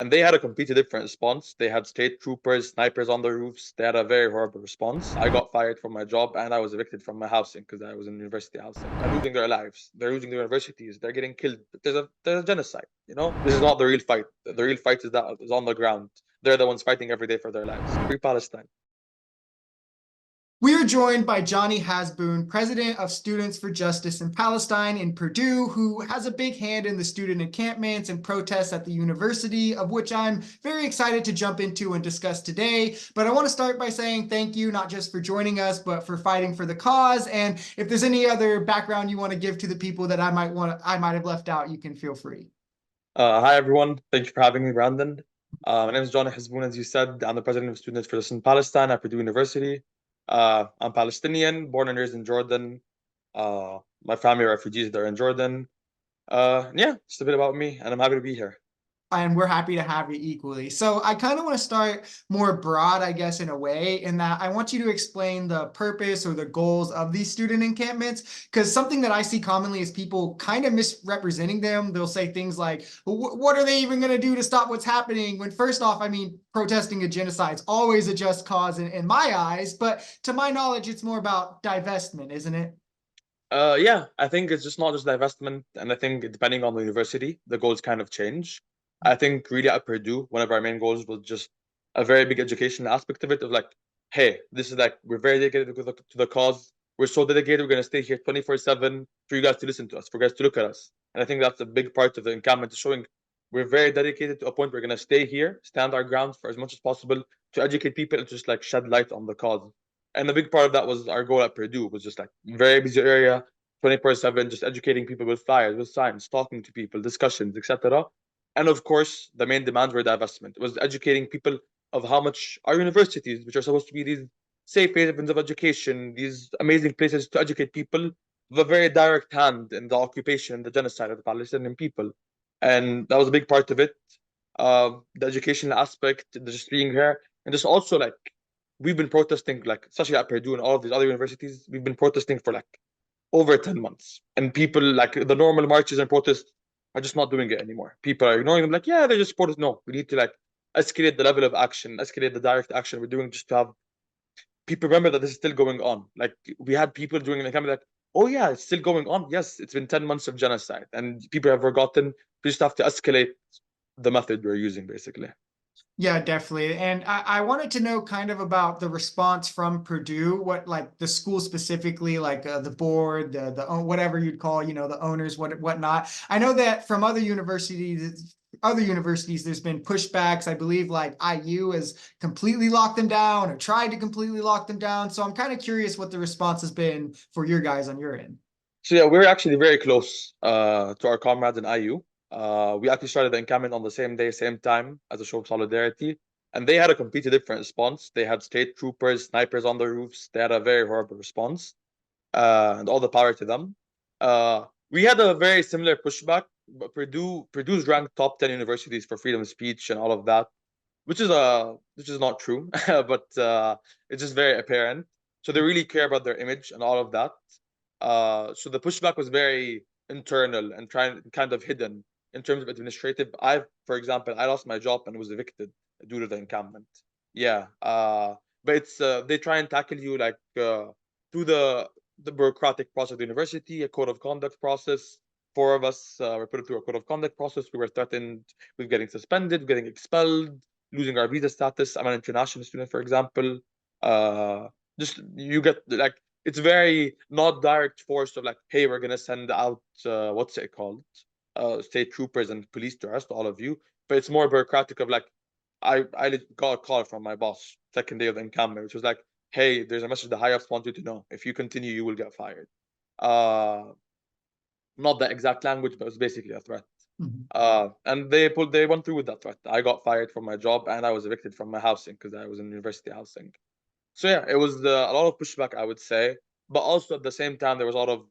And they had a completely different response. They had state troopers, snipers on the roofs. They had a very horrible response. I got fired from my job and I was evicted from my housing because I was in university housing. They're losing their lives. They're losing their universities. They're getting killed. There's a genocide. This is not the real fight. The real fight is on the ground. They're the ones fighting every day for their lives. Free Palestine. We are joined by Johnny Hasboon, president of Students for Justice in Palestine in Purdue, who has a big hand in the student encampments and protests at the university, of which I'm very excited to jump into and discuss today. But I want to start by saying thank you, not just for joining us, but for fighting for the cause. And if there's any other background you want to give to the people that I might have left out, you can feel free. Hi, everyone. Thank you for having me, Brandon. My name is Johnny Hasboon, as you said. I'm the president of Students for Justice in Palestine at Purdue University. I'm Palestinian, born and raised in Jordan. My family are refugees that are in Jordan. Yeah, just a bit about me, and I'm happy to be here. And we're happy to have you equally. So I kind of want to start more broad, I guess, in a way, in that I want you to explain the purpose or the goals of these student encampments, because something that I see commonly is people kind of misrepresenting them. They'll say things like, what are they even going to do to stop what's happening? When first off, I mean, protesting a genocide is always a just cause in my eyes, but to my knowledge, it's more about divestment, isn't it? Yeah, I think it's just not just divestment, and I think depending on the university, the goals kind of change. I think really at Purdue, one of our main goals was just a very big educational aspect of it, of like, hey, this is like we're very dedicated to the cause. We're so dedicated, we're gonna stay here 24/7 for you guys to listen to us, for you guys to look at us. And I think that's a big part of the encampment, showing we're very dedicated to a point we're gonna stay here, stand our ground for as much as possible to educate people and just like shed light on the cause. And a big part of that was our goal at Purdue, was just like very busy area, 24/7, just educating people with flyers, with signs, talking to people, discussions, etc. And of course, the main demand for divestment was educating people of how much our universities, which are supposed to be these safe havens of education, these amazing places to educate people, have a very direct hand in the occupation and the genocide of the Palestinian people. And that was a big part of it. The educational aspect, just being here, and just also like we've been protesting, like especially at Purdue and all of these other universities, we've been protesting for like over 10 months. And people, like the normal marches and protests, are just not doing it anymore. People are ignoring them, like, yeah, they're just protests. No, we need to like escalate the level of action, escalate the direct action we're doing, just to have people remember that this is still going on. Like we had people during the campaign like, oh yeah, it's still going on. Yes, it's been 10 months of genocide. And people have forgotten. We just have to escalate the method we're using, basically. Yeah, definitely. And I wanted to know kind of about the response from Purdue, what like the school specifically, like the board, the whatever you'd call, the owners, whatnot. I know that from other universities, there's been pushbacks. I believe like IU has completely locked them down or tried to completely lock them down. So I'm kind of curious what the response has been for your guys on your end. So yeah, we're actually very close to our comrades in IU. We actually started the encampment on the same day, same time, as a show of solidarity. And they had a completely different response. They had state troopers, snipers on the roofs. They had a very horrible response, and all the power to them. We had a very similar pushback, but Purdue's ranked top 10 universities for freedom of speech and all of that, which is not true, but it's just very apparent. So they really care about their image and all of that. So the pushback was very internal and kind of hidden in terms of administrative. For example, I lost my job and was evicted due to the encampment. Yeah, but it's they try and tackle you like through the bureaucratic process of the university, a code of conduct process. Four of us were put through a code of conduct process. We were threatened with getting suspended, getting expelled, losing our visa status. I'm an international student, for example. Uh, just you get like it's very not direct force of like, hey, we're gonna send out what's it called, state troopers and police to arrest all of you. But it's more bureaucratic of like, I got a call from my boss second day of the encampment, which was like, hey, there's a message the high ups want you to know. If you continue, you will get fired. Uh, Not the exact language, but it was basically a threat. Mhm. And they went through with that threat. I got fired from my job and I was evicted from my housing because I was in university housing. So yeah, it was a lot of pushback, I would say, but also at the same time there was a lot of.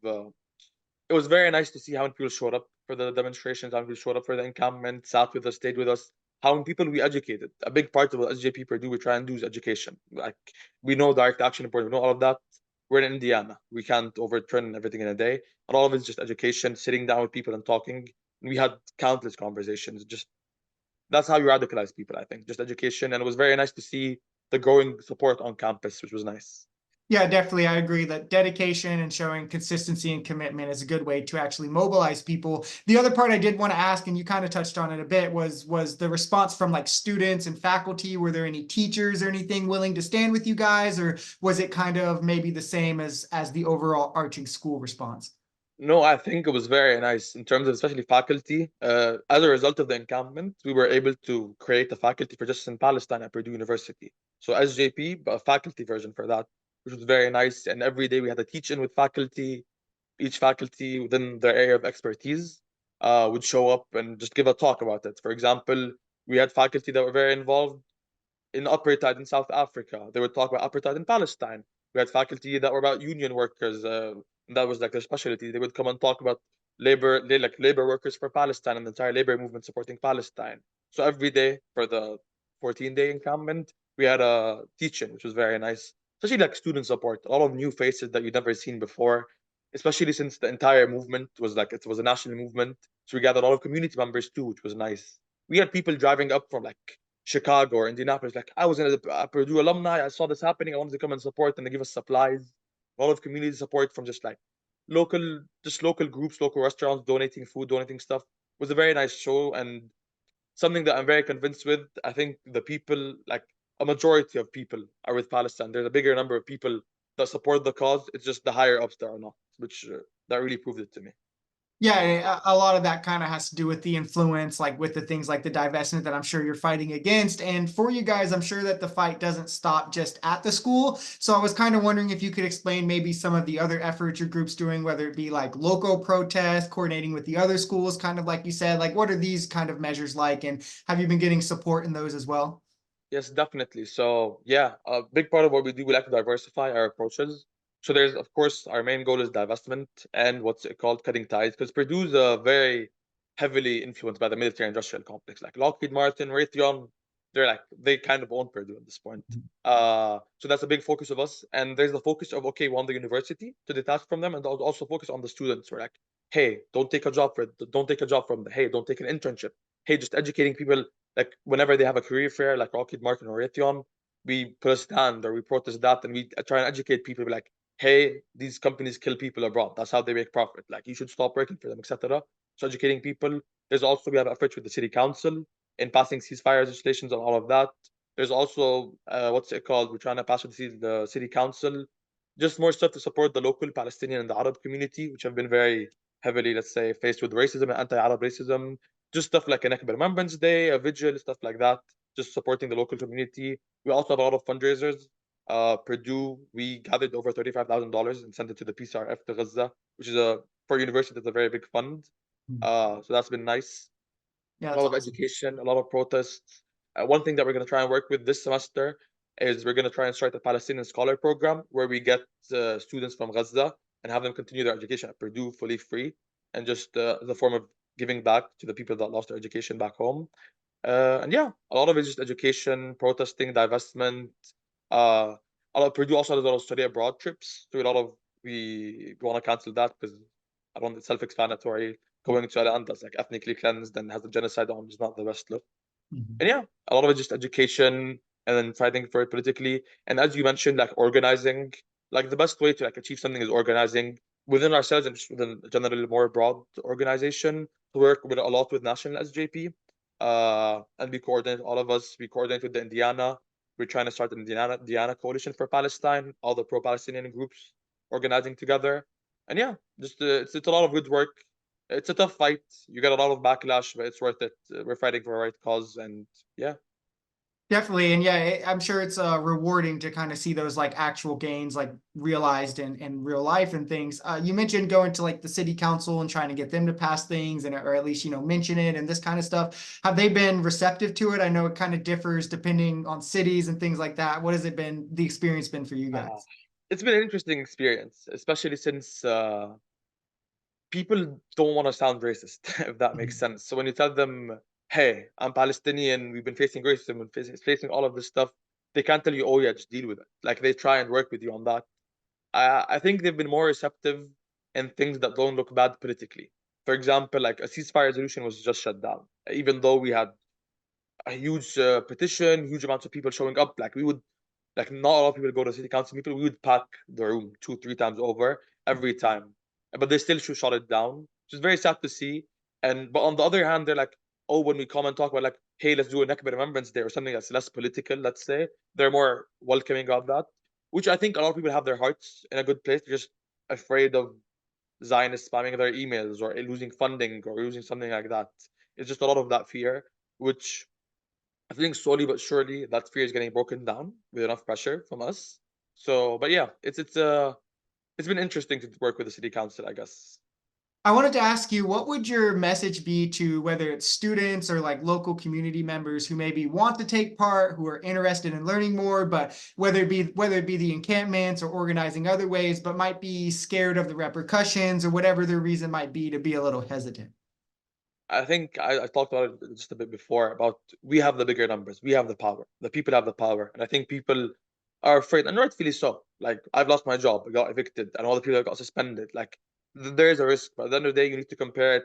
It was very nice to see how many people showed up for the demonstrations, how many people showed up for the encampment, sat with us, stayed with us. How many people we educated. A big part of what SJP Purdue we try and do is education. Like we know direct action important, we know all of that. We're in Indiana. We can't overturn everything in a day. And all of it's just education, sitting down with people and talking. We had countless conversations, just that's how you radicalize people, I think, just education. And it was very nice to see the growing support on campus, which was nice. Yeah, definitely. I agree that dedication and showing consistency and commitment is a good way to actually mobilize people. The other part I did want to ask, and you kind of touched on it a bit, was the response from like students and faculty. Were there any teachers or anything willing to stand with you guys, or was it kind of maybe the same as the overall arching school response? No, I think it was very nice in terms of especially faculty. As a result of the encampment, we were able to create a faculty for justice in Palestine at Purdue University. So SJP, but a faculty version for that, which was very nice. And every day we had a teach-in with faculty. Each faculty within their area of expertise would show up and just give a talk about it. For example, we had faculty that were very involved in apartheid in South Africa. They would talk about apartheid in Palestine. We had faculty that were about union workers. That was like their specialty. They would come and talk about labor workers for Palestine and the entire labor movement supporting Palestine. So every day for the 14-day encampment, we had a teaching, which was very nice. Especially like student support, a lot of new faces that you'd never seen before. Especially since the entire movement was like it was a national movement, so we gathered a lot of community members too, which was nice. We had people driving up from like Chicago or Indianapolis. Like I was in a Purdue alumni. I saw this happening. I wanted to come and support, and they give us supplies. A lot of community support from just like local groups, local restaurants, donating food, donating stuff. It was a very nice show and something that I'm very convinced with. I think the people, like a majority of people, are with Palestine. There's a bigger number of people that support the cause. It's just the higher ups that are not, which that really proved it to me. Yeah, a lot of that kind of has to do with the influence, like with the things like the divestment that I'm sure you're fighting against. And for you guys, I'm sure that the fight doesn't stop just at the school. So I was kind of wondering if you could explain maybe some of the other efforts your group's doing, whether it be like local protests, coordinating with the other schools, kind of like you said, like what are these kind of measures like? And have you been getting support in those as well? Yes, definitely. So yeah, a big part of what we do, we like to diversify our approaches. So there's, of course, our main goal is divestment and what's it called, cutting ties, because Purdue's very heavily influenced by the military-industrial complex. Like Lockheed Martin, Raytheon, they kind of own Purdue at this point. So that's a big focus of us. And there's the focus of okay, we want the university to detach from them, and also focus on the students. We're like, hey, don't take a job for it. Don't take a job from them. Hey, don't take an internship. Hey, just educating people like whenever they have a career fair like Lockheed Martin or Raytheon, we put a stand or we protest that and we try and educate people like, hey, these companies kill people abroad. That's how they make profit. Like you should stop working for them, etc. So educating people. There's also we have efforts with the city council in passing ceasefire legislations and all of that. There's also what's it called? We're trying to pass with the city council, just more stuff to support the local Palestinian and the Arab community, which have been very heavily, let's say, faced with racism and anti-Arab racism, just stuff like a Nakba Remembrance Day, a vigil, stuff like that, just supporting the local community. We also have a lot of fundraisers. Purdue, we gathered over $35,000 and sent it to the PCRF to Gaza, which is for university, that's a very big fund. So that's been nice. Yeah, A that's lot of awesome. education, a lot of protests. One thing that we're going to try and work with this semester is we're going to try and start a Palestinian scholar program where we get students from Gaza and have them continue their education at Purdue fully free and just as a form of giving back to the people that lost their education back home. And yeah, a lot of it is just education, protesting, divestment. Uh, a lot of Purdue also has a lot of study abroad trips. So a lot of we want to cancel that because I don't. It's self-explanatory. Going to a land that's like ethnically cleansed and has a genocide on is not the best look. Mhm. And yeah, a lot of it just education and then fighting for it politically. And as you mentioned, like organizing, like the best way to like achieve something is organizing within ourselves and just within a generally more broad organization to work with a lot with national SJP. And we coordinate all of us. We coordinate with the Indiana. We're trying to start an Indiana coalition for Palestine. All the pro-Palestinian groups organizing together. And yeah, just it's a lot of good work. It's a tough fight. You get a lot of backlash, but it's worth it. We're fighting for a right cause, and yeah. Definitely. And yeah, I'm sure it's rewarding to kind of see those like actual gains like realized in real life and things. You mentioned going to like the city council and trying to get them to pass things and or at least, mention it and this kind of stuff. Have they been receptive to it? I know it kind of differs depending on cities and things like that. What has it been, the experience been for you Uh, guys? it's been an interesting experience, especially since people don't want to sound racist, if that makes Mhm. sense. So when you tell them, "Hey, I'm Palestinian. We've been facing racism and facing all of this stuff," they can't tell you, "Oh yeah, just deal with it." Like they try and work with you on that. I think they've been more receptive in things that don't look bad politically. For example, like a ceasefire resolution was just shut down, even though we had a huge petition, huge amounts of people showing up. Like we would, like not a lot of people go to city council meeting. We would pack the room 2, 3 times over every time, but they still should shut it down, which is very sad to see. And but on the other hand, they're like, oh, when we come and talk about like, hey, let's do a Nakba Remembrance Day or something that's less political, let's say, they're more welcoming of that, which I think a lot of people have their hearts in a good place. They're just afraid of Zionists spamming their emails or losing funding or losing something like that. It's just a lot of that fear, which I think slowly but surely that fear is getting broken down with enough pressure from us. So, but yeah, it's been interesting to work with the city council, I guess. I wanted to ask you, what would your message be to whether it's students or like local community members who maybe want to take part, who are interested in learning more, but whether it be the encampments or organizing other ways, but might be scared of the repercussions or whatever their reason might be to be a little hesitant? I think I talked about it just a bit before about we have the bigger numbers, we have the power, the people have the power, and I think people are afraid, and rightfully so. Like I've lost my job, I got evicted, and all the people that got suspended. Like there is a risk, but at the end of the day, you need to compare it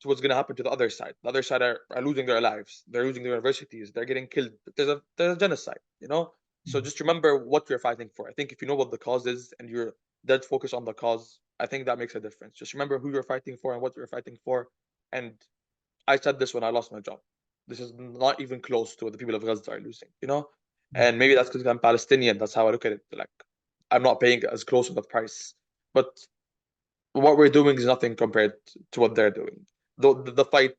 to what's going to happen to the other side. The other side are losing their lives, they're losing their universities, they're getting killed. There's a genocide, you know. So just remember what you're fighting for. I think if you know what the cause is and you're dead focused on the cause, I think that makes a difference. Just remember who you're fighting for and what you're fighting for, and I said this when I lost my job. This is not even close to what the people of Gaza are losing, you know? And maybe that's because I'm Palestinian. That's how I look at it. Like, I'm not paying as close of a price. But what we're doing is nothing compared to what they're doing. The fight,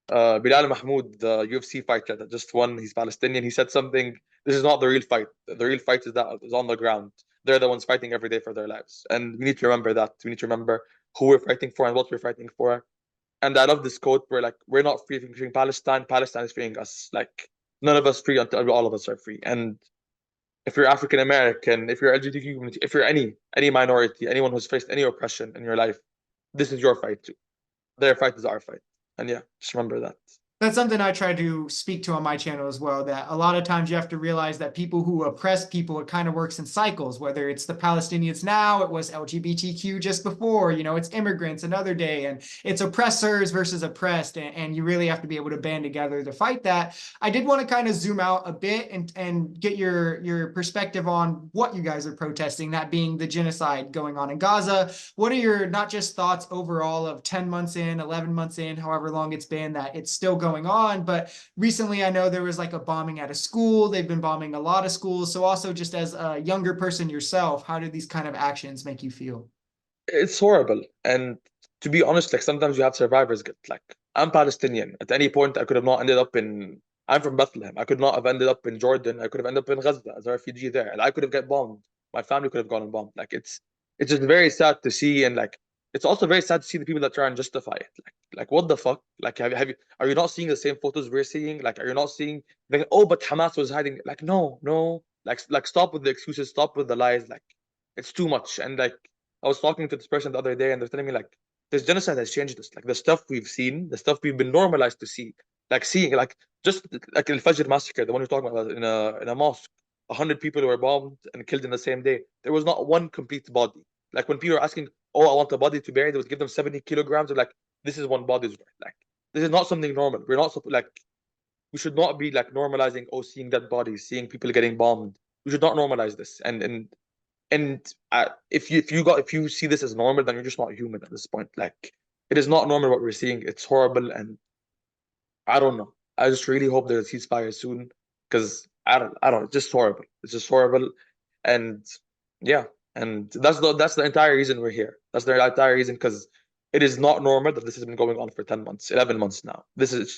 Bilal Mahmoud, the UFC fighter that just won, he's Palestinian. He said something. This is not the real fight. The real fight is that is on the ground. They're the ones fighting every day for their lives. And we need to remember that. We need to remember who we're fighting for and what we're fighting for. And I love this quote where like we're not free from freeing Palestine, Palestine is freeing us. Like none of us free until all of us are free. And if you're African American, if you're LGBTQ community, if you're any minority, anyone who's faced any oppression in your life, this is your fight too. Their fight is our fight. And yeah, just remember that. That's something I try to speak to on my channel as well, that a lot of times you have to realize that people who oppress people, it kind of works in cycles, whether it's the Palestinians now, it was LGBTQ just before, you know, it's immigrants another day, and it's oppressors versus oppressed, and you really have to be able to band together to fight that. I did want to kind of zoom out a bit and get your perspective on what you guys are protesting, that being the genocide going on in Gaza. What are your not just thoughts overall of 10 months in, 11 months in, however long it's been, that it's still going on? But recently I know there was like a bombing at a school. They've been bombing a lot of schools. So also just as a younger person yourself, how do these kind of actions make you feel? It's horrible. And to be honest, like sometimes you have survivors get like I'm Palestinian. At any point I could have not ended up in I'm from Bethlehem. I could not have ended up in Jordan. I could have ended up in Gaza as a refugee there. And I could have get bombed. My family could have gone and bombed. Like it's just very sad to see, and like it's also very sad to see the people that try and justify it. Like what the fuck? Like have you are you not seeing the same photos we're seeing? Like are you not seeing like oh but Hamas was hiding? Like no. Like stop with the excuses, stop with the lies. Like it's too much. And like I was talking to this person the other day, and they're telling me like this genocide has changed us. Like the stuff we've seen, the stuff we've been normalized to see, like seeing, like just like Al Fajr massacre, the one you're talking about in a mosque, 100 people were bombed and killed in the same day. There was not one complete body. Like when people are asking, "Oh, I want a body to bury," they would give them 70 kilograms. Of like, this is one body's worth. Like this is not something normal. We're not like we should not be like normalizing. Oh, seeing dead bodies, seeing people getting bombed. We should not normalize this. And if you see this as normal, then you're just not human at this point. Like it is not normal what we're seeing. It's horrible, and I don't know. I just really hope there's a ceasefire soon, because I don't. It's just horrible. It's just horrible, and yeah, and that's the entire reason we're here. That's the entire reason, because it is not normal that this has been going on for 10 months, 11 months now. It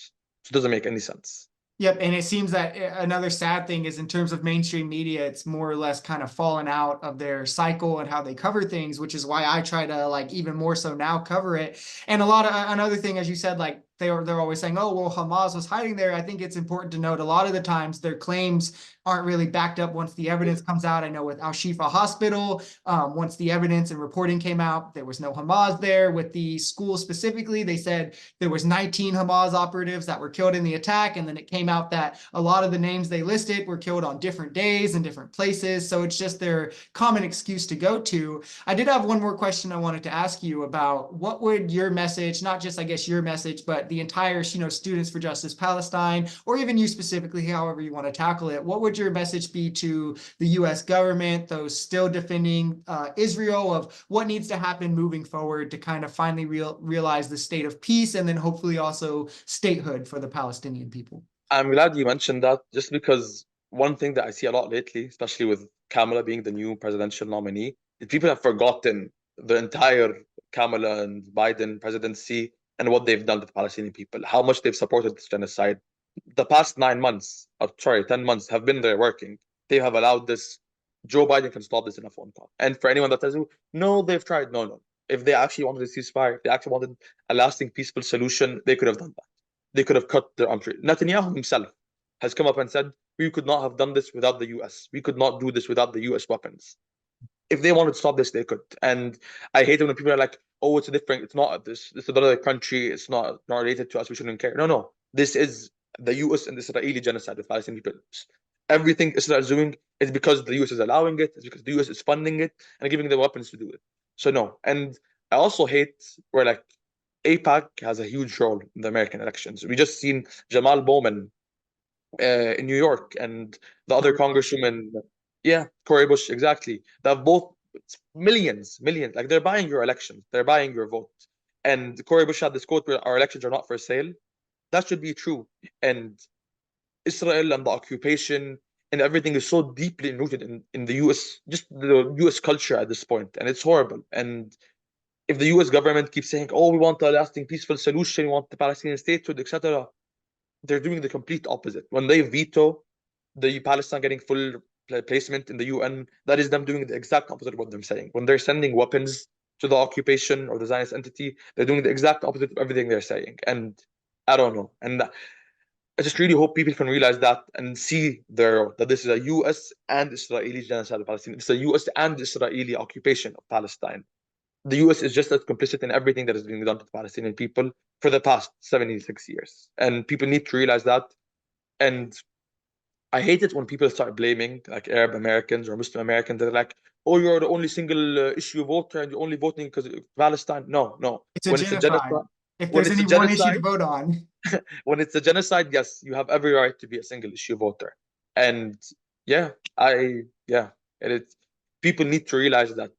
doesn't make any sense. Yep, and it seems that another sad thing is in terms of mainstream media, it's more or less kind of fallen out of their cycle and how they cover things, which is why I try to like even more so now cover it. And a lot of another thing, as you said, like they're always saying, oh, well, Hamas was hiding there. I think it's important to note a lot of the times their claims aren't really backed up once the evidence comes out. I know with Al Shifa Hospital, once the evidence and reporting came out, there was no Hamas there. With the school specifically, they said there was 19 Hamas operatives that were killed in the attack, and then it came out that a lot of the names they listed were killed on different days and different places. So it's just their common excuse to go to. I did have one more question I wanted to ask you about what would your message, not just I guess your message, but the entire, Students for Justice Palestine, or even you specifically, however you want to tackle it, what would your message be to the U.S. government, those still defending Israel, of what needs to happen moving forward to kind of finally realize the state of peace and then hopefully also statehood for the Palestinian people? I'm glad you mentioned that, just because one thing that I see a lot lately, especially with Kamala being the new presidential nominee, is people have forgotten the entire Kamala and Biden presidency and what they've done to the Palestinian people, how much they've supported this genocide. The past 9 months, or sorry, 10 months have been there working. They have allowed this. Joe Biden can stop this in a phone call. And for anyone that says, no, they've tried, no, no. If they actually wanted a ceasefire, if they actually wanted a lasting, peaceful solution, they could have done that. They could have cut their arms. Netanyahu himself has come up and said, we could not have done this without the US. We could not do this without the US weapons. If they wanted to stop this, they could. And I hate it when people are like, oh, it's different. It's not this. It's another country. It's not related to us. We shouldn't care. No, no. This is the US and the Israeli genocide of Palestinian people. Everything Israel is doing is because the US is allowing it. It's because the US is funding it and giving them weapons to do it. So no. And I also hate where like APAC has a huge role in the American elections. We just seen Jamal Bowman in New York and the other congresswoman, yeah, Cory Bush, exactly. They have both millions, millions. Like they're buying your elections, they're buying your vote. And Cory Bush had this quote where our elections are not for sale. That should be true. And Israel and the occupation and everything is so deeply rooted in the US, just the US culture at this point, and it's horrible. And if the US government keeps saying, oh, we want a lasting peaceful solution, we want the Palestinian statehood, etc., they're doing the complete opposite. When they veto the Palestine getting full placement in the UN, that is them doing the exact opposite of what they're saying. When they're sending weapons to the occupation or the Zionist entity, they're doing the exact opposite of everything they're saying. And I don't know. And I just really hope people can realize that and see that this is a US and Israeli genocide of Palestine. It's a US and Israeli occupation of Palestine. The US is just as complicit in everything that is being done to the Palestinian people for the past 76 years. And people need to realize that. And I hate it when people start blaming like Arab Americans or Muslim Americans. They're like, oh, you're the only single issue voter and you're only voting because of Palestine. No, no. It's a When it's a genocide. genocide, If when there's it's a any one issue to genocide, vote on. when it's a genocide, yes, you have every right to be a single issue voter. And yeah, it is. People need to realize that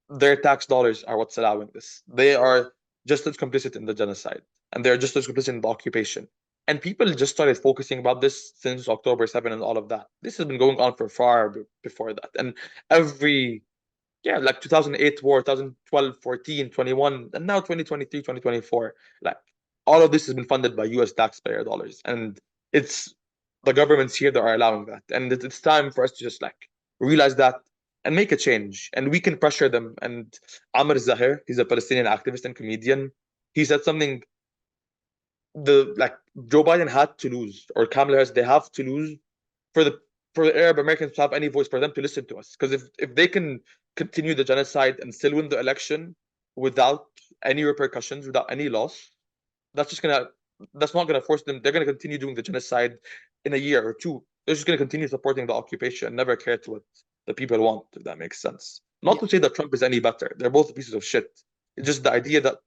their tax dollars are what's allowing this. They are just as complicit in the genocide, and they're just as complicit in the occupation. And people just started focusing about this since October 7 and all of that. This has been going on for far before that. And every, yeah, like 2008 war, 2012, 14, 21, and now 2023, 2024, like all of this has been funded by US taxpayer dollars. And it's the governments here that are allowing that. And it's time for us to just like realize that and make a change. And we can pressure them. And Amr Zahir, he's a Palestinian activist and comedian. He said something, the like Joe Biden had to lose, or Kamala Harris, they have to lose for the Arab Americans to have any voice, for them to listen to us. Because if they can continue the genocide and still win the election without any repercussions, without any loss, that's not gonna force them. They're gonna continue doing the genocide in a year or two. They're just gonna continue supporting the occupation and never care to what the people want, if that makes sense. Not Yeah. to say that Trump is any better. They're both pieces of shit. It's just the idea that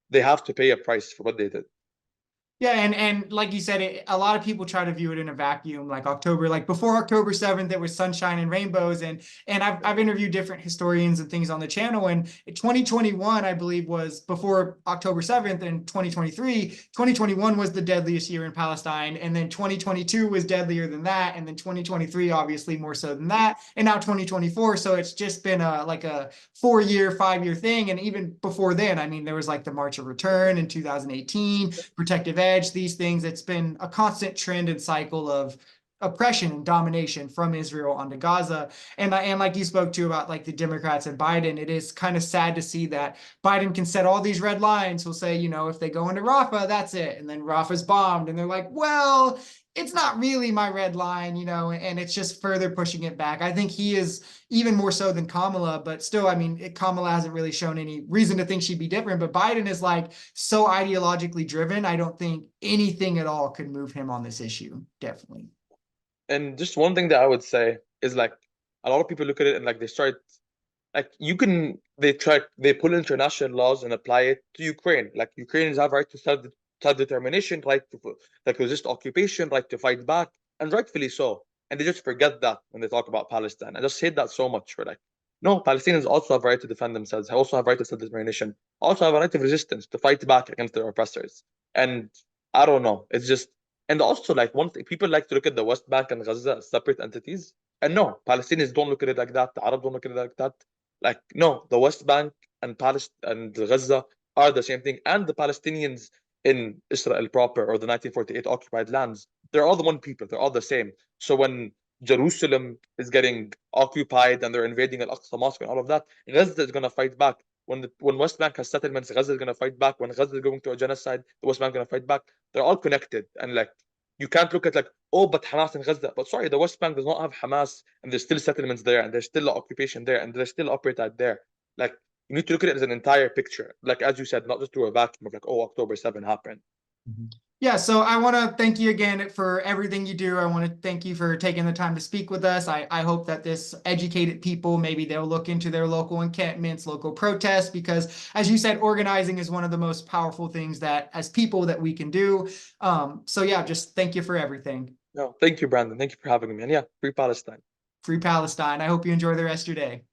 they have to pay a price for what they did. Yeah, and like you said, a lot of people try to view it in a vacuum, like October, like before October 7th, there was sunshine and rainbows, and I've interviewed different historians and things on the channel, and 2021, I believe, was before October 7th, and 2021 was the deadliest year in Palestine, and then 2022 was deadlier than that, and then 2023 obviously more so than that, and now 2024. So it's just been like a 4-year, 5-year thing, and even before then, I mean, there was like the March of Return in 2018, Protective Edge, these things. It's been a constant trend and cycle of oppression and domination from Israel onto Gaza. And like you spoke to about like the Democrats and Biden, it is kind of sad to see that Biden can set all these red lines. He'll say, if they go into Rafah, that's it. And then Rafah's bombed. And they're like, well, it's not really my red line, and it's just further pushing it back. I think he is even more so than Kamala, but still, I mean, Kamala hasn't really shown any reason to think she'd be different, but Biden is like so ideologically driven. I don't think anything at all could move him on this issue. Definitely. And just one thing that I would say is like a lot of people look at it and like they start like they pull international laws and apply it to Ukraine. Like Ukrainians have right to self-determination, right to like resist occupation, right to fight back, and rightfully so. And they just forget that when they talk about Palestine. I just hate that so much. For like, no, Palestinians also have a right to defend themselves. Also have a right to self-determination. Also have a right of resistance to fight back against their oppressors. And I don't know. It's just, and also like one thing, people like to look at the West Bank and Gaza as separate entities. And no, Palestinians don't look at it like that. The Arab don't look at it like that. Like, no, the West Bank and Palestine and Gaza are the same thing. And the Palestinians in Israel proper, or the 1948 occupied lands, they're all the one people. They're all the same. So when Jerusalem is getting occupied and they're invading Al-Aqsa Mosque and all of that, Gaza is going to fight back. When West Bank has settlements, Gaza is going to fight back. When Gaza is going through a genocide, the West Bank is going to fight back. They're all connected. And like, you can't look at like, oh, but Hamas and Gaza. But sorry, the West Bank does not have Hamas, and there's still settlements there, and there's still occupation there, and there's still apartheid there. Like, you need to look at it as an entire picture. Like, as you said, not just through a vacuum of like, oh, October 7 happened. Yeah, so I want to thank you again for everything you do. I want to thank you for taking the time to speak with us. I hope that this educated people, maybe they'll look into their local encampments, local protests, because as you said, organizing is one of the most powerful things that as people that we can do. So yeah, just thank you for everything. No, thank you, Brandon. Thank you for having me. And yeah, free Palestine. Free Palestine. I hope you enjoy the rest of your day.